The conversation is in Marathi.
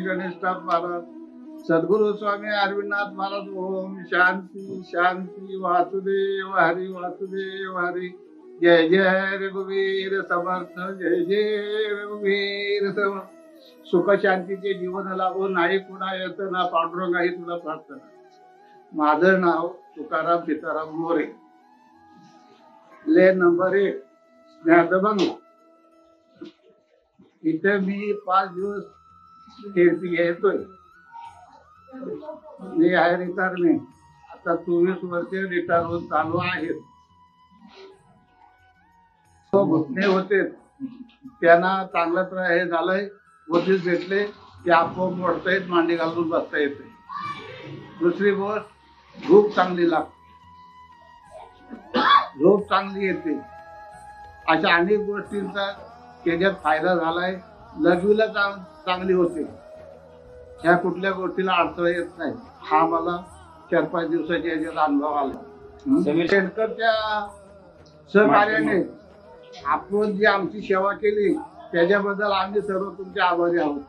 गणेशनाथ महाराज, सद्गुरु स्वामी अरविंदनाथ महाराज. ओम शांती शांती. वासुदेव हरी, वासुदेव हरी. जय जय रघुवीर समर्थ, जय जय रघुवीर समर्थ. सुख शांतीचे जीवन लाभो, नाही कुणा येत ना पांडुरंगा ही तुला प्रार्थना. माझं नाव तुकाराम सीताराम मोरे, ले नंबर 1, ज्ञानदबंग. इथे मी 5 दिवस कीर्ती घेतोय. मी आहे रिटायरमेंट, आता 24 वर्ष रिटायर होऊन चालू आहेत. घुटणे होते त्यांना चांगलं हे झालंय, वधीच भेटले की आपोआप मोडता येत, मांडी घालून बसता येते. दुसरी गोष्ट, झोप चांगली लागते, झोप चांगली येते. अशा अनेक गोष्टींचा त्याच्यात फायदा झालाय. लघवीला चांगली होते, ह्या कुठल्या गोष्टीला अडथळा येत नाही. हा मला 4-5 दिवसाच्या याच्यात अनुभव आला. शेणकरच्या सहकार्याने आपण जी आमची सेवा केली त्याच्याबद्दल आम्ही सर्व तुमचे आभारी आहोत.